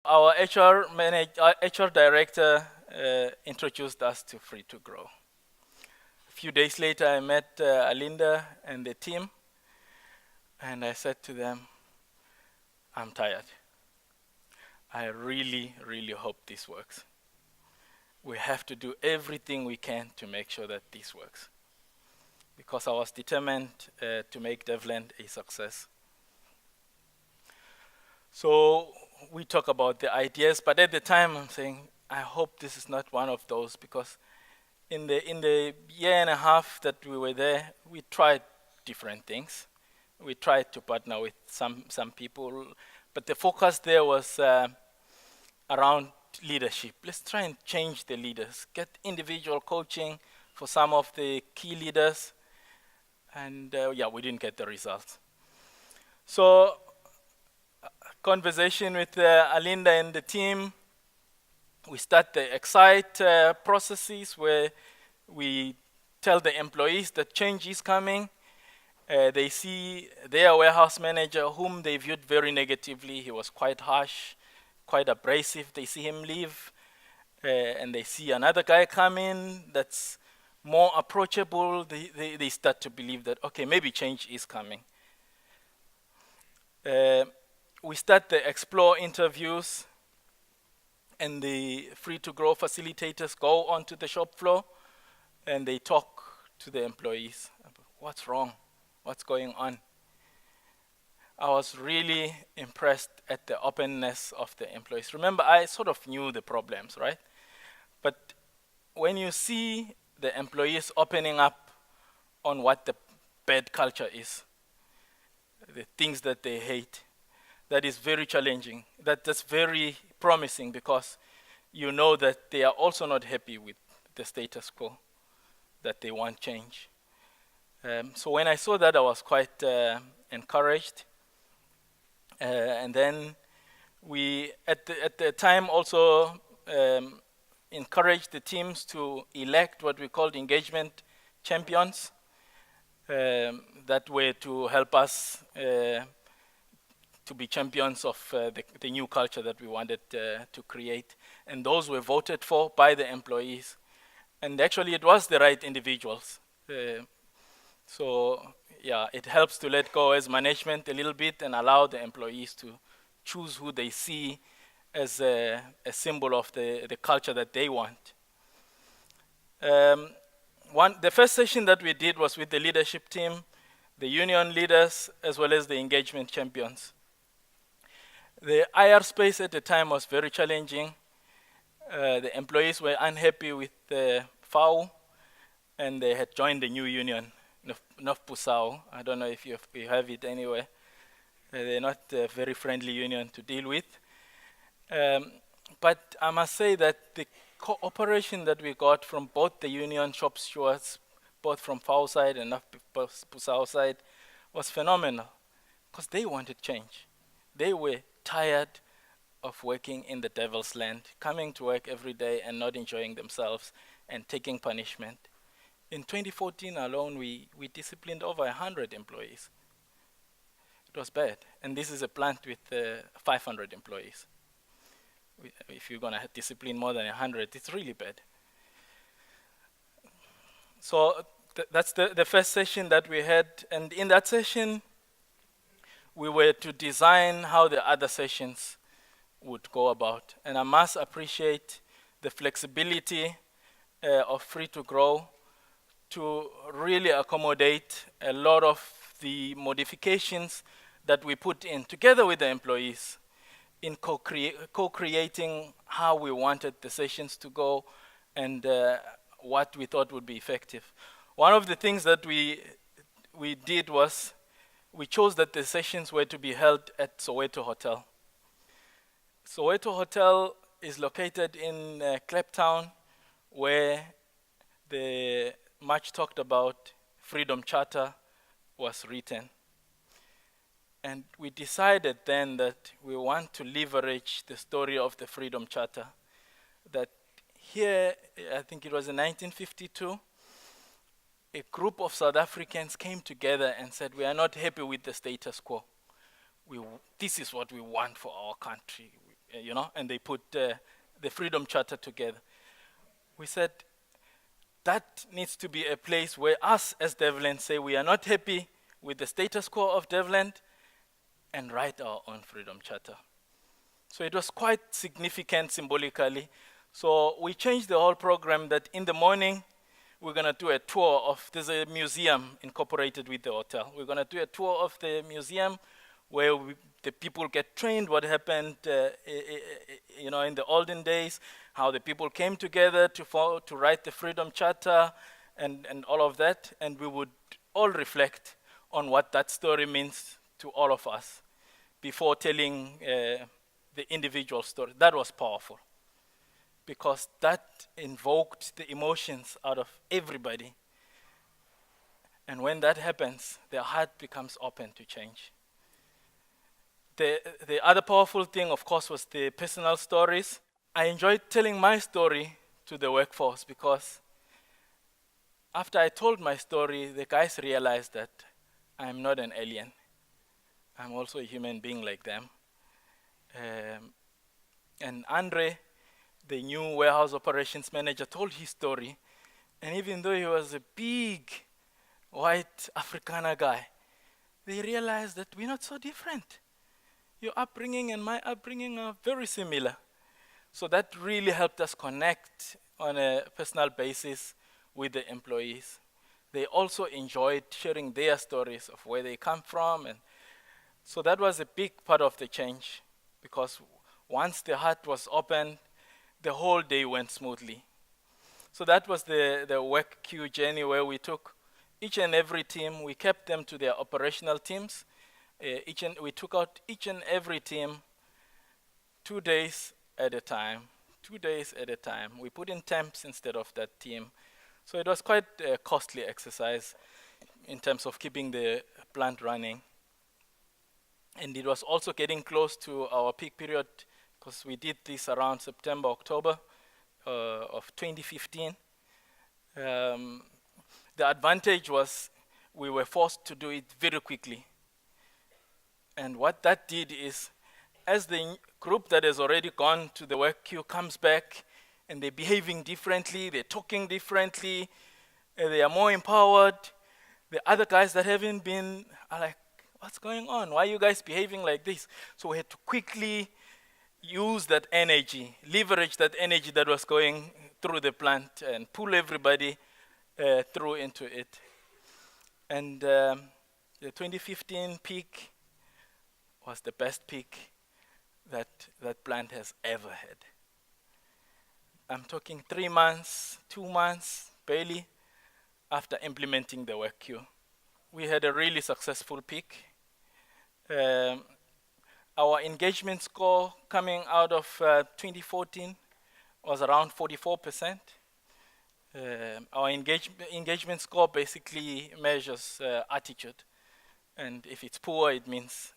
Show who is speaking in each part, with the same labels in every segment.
Speaker 1: Our HR director introduced us to Free to Grow. A few days later, I met Alinda and the team, and I said to them, I'm tired. I really, really hope this works. We have to do everything we can to make sure that this works. Because I was determined to make Devland a success. So we talk about the ideas, but at the time I'm saying, I hope this is not one of those, because in the year and a half that we were there, we tried different things. We tried to partner with some people, but the focus there was around leadership. Let's try and change the leaders, get individual coaching for some of the key leaders, and we didn't get the results. So, conversation with Alinda and the team, we start the Excite processes where we tell the employees that change is coming. They see their warehouse manager, whom they viewed very negatively. He was quite harsh, quite abrasive. They see him leave, and they see another guy come in that's more approachable. They start to believe that, okay, maybe change is coming. We start the explore interviews, and the Free to Grow facilitators go onto the shop floor and they talk to the employees about what's wrong, what's going on. I was really impressed at the openness of the employees. Remember, I sort of knew the problems, right? But when you see the employees opening up on what the bad culture is, the things that they hate, that is very challenging. That's very promising, because you know that they are also not happy with the status quo, that they want change. So when I saw that, I was quite encouraged. And then we, at the time, also encouraged the teams to elect what we called engagement champions, that were to help us to be champions of the new culture that we wanted to create. And those were voted for by the employees. And actually, it was the right individuals. So it helps to let go as management a little bit and allow the employees to choose who they see as a symbol of the culture that they want. The first session that we did was with the leadership team, the union leaders, as well as the engagement champions. The IR space at the time was very challenging. The employees were unhappy with the FAU, and they had joined the new union, Pusau. I don't know if you have it anywhere. They're not a very friendly union to deal with. But I must say that the cooperation that we got from both the union shop stewards, both from FAU side and Pusau side, was phenomenal, because they wanted change. They were tired of working in the devil's land, coming to work every day and not enjoying themselves and taking punishment. In 2014 alone, we disciplined over 100 employees. It was bad. And this is a plant with 500 employees. If you're going to discipline more than 100, it's really bad. So that's the first session that we had. And in that session, we were to design how the other sessions would go about. And I must appreciate the flexibility of Free to Grow to really accommodate a lot of the modifications that we put in together with the employees in co-creating how we wanted the sessions to go and what we thought would be effective. One of the things that we did was we chose that the sessions were to be held at Soweto Hotel. Soweto Hotel is located in Kliptown, where the much talked about Freedom Charter was written. And we decided then that we want to leverage the story of the Freedom Charter. That here, I think it was in 1952, a group of South Africans came together and said, we are not happy with the status quo. This is what we want for our country. and they put the Freedom Charter together. We said, that needs to be a place where us as Devland say we are not happy with the status quo of Devland and write our own Freedom Charter. So it was quite significant symbolically. So we changed the whole program that in the morning, we're going to do a tour of, there's a museum incorporated with the hotel. We're going to do a tour of the museum where the people get trained what happened in the olden days, how the people came together to write the Freedom Charter and all of that. And we would all reflect on what that story means to all of us before telling the individual story. That was powerful because that invoked the emotions out of everybody. And when that happens, their heart becomes open to change. The other powerful thing, of course, was the personal stories. I enjoyed telling my story to the workforce because after I told my story, the guys realized that I'm not an alien. I'm also a human being like them. And Andre, the new warehouse operations manager, told his story. And even though he was a big white Afrikaner guy, they realized that we're not so different. Your upbringing and my upbringing are very similar. So that really helped us connect on a personal basis with the employees. They also enjoyed sharing their stories of where they come from. And so that was a big part of the change because once the heart was opened, the whole day went smoothly. So that was the work queue journey where we took each and every team, we kept them to their operational teams. We took out each and every team 2 days at a time. 2 days at a time. We put in temps instead of that team. So it was quite a costly exercise in terms of keeping the plant running. And it was also getting close to our peak period because we did this around September, October of 2015. The advantage was we were forced to do it very quickly. And what that did is, as the group that has already gone to the work queue comes back and they're behaving differently, they're talking differently, they are more empowered, the other guys that haven't been are like, what's going on? Why are you guys behaving like this? So we had to quickly use that energy, leverage that energy that was going through the plant and pull everybody through into it. And the 2015 peak was the best peak that plant has ever had. I'm talking 3 months, 2 months, barely, after implementing the work queue. We had a really successful peak. Our engagement score coming out of 2014 was around 44%. Our engagement score basically measures attitude. And if it's poor, it means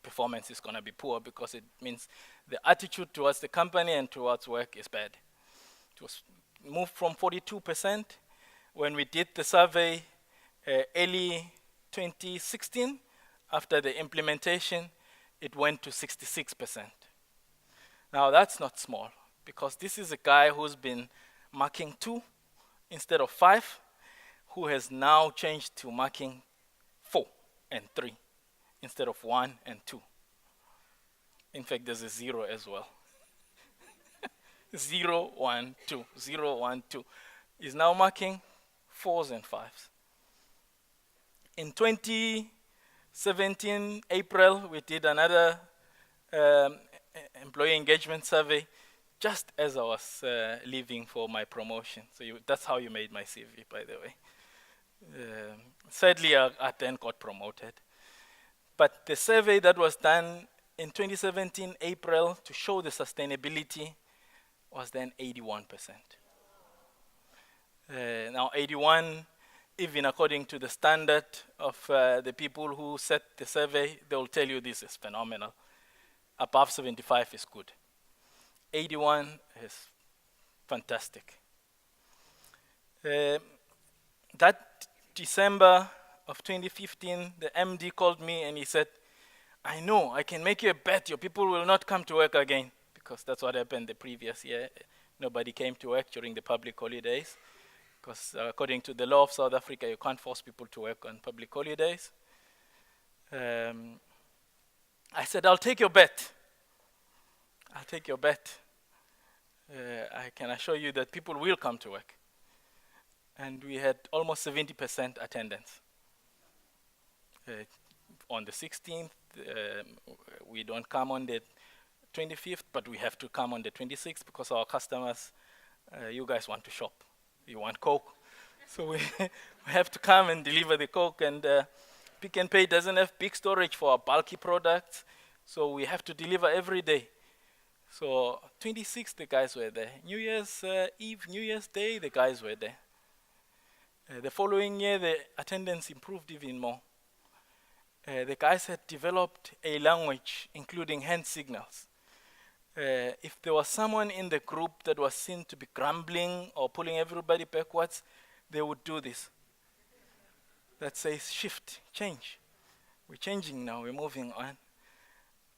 Speaker 1: performance is going to be poor because it means the attitude towards the company and towards work is bad. It was moved from 42% when we did the survey early 2016. After the implementation, it went to 66%. Now that's not small because this is a guy who's been marking 2 instead of 5, who has now changed to marking 4 and 3 instead of 1 and 2. In fact, there's a 0 as well. 0, 1, 2, 0, 1, 2. Is now marking 4s and 5s. In 2017, April, we did another employee engagement survey just as I was leaving for my promotion. So that's how you made my CV, by the way. Sadly, I then got promoted. But the survey that was done in 2017, April, to show the sustainability was then 81%. Now 81, even according to the standard of the people who set the survey, they will tell you this is phenomenal. Above 75 is good. 81 is fantastic. That December of 2015, the MD called me and he said, I know, I can make you a bet, your people will not come to work again, because that's what happened the previous year. Nobody came to work during the public holidays, because according to the law of South Africa, you can't force people to work on public holidays. I said, I'll take your bet. I'll take your bet. I can assure you that people will come to work. And we had almost 70% attendance. On the 16th, we don't come on the 25th, but we have to come on the 26th because our customers, you guys want to shop. You want Coke. So we have to come and deliver the Coke, and Pick n Pay doesn't have big storage for our bulky products, so we have to deliver every day. So 26th, the guys were there. New Year's Eve, New Year's Day, the guys were there. The following year, the attendance improved even more. The guys had developed a language, including hand signals. If there was someone in the group that was seen to be grumbling or pulling everybody backwards, they would do this. That says shift, change. We're changing now, we're moving on.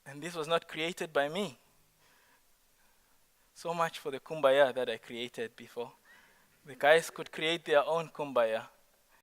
Speaker 1: And this was not created by me. So much for the kumbaya that I created before. The guys could create their own kumbaya.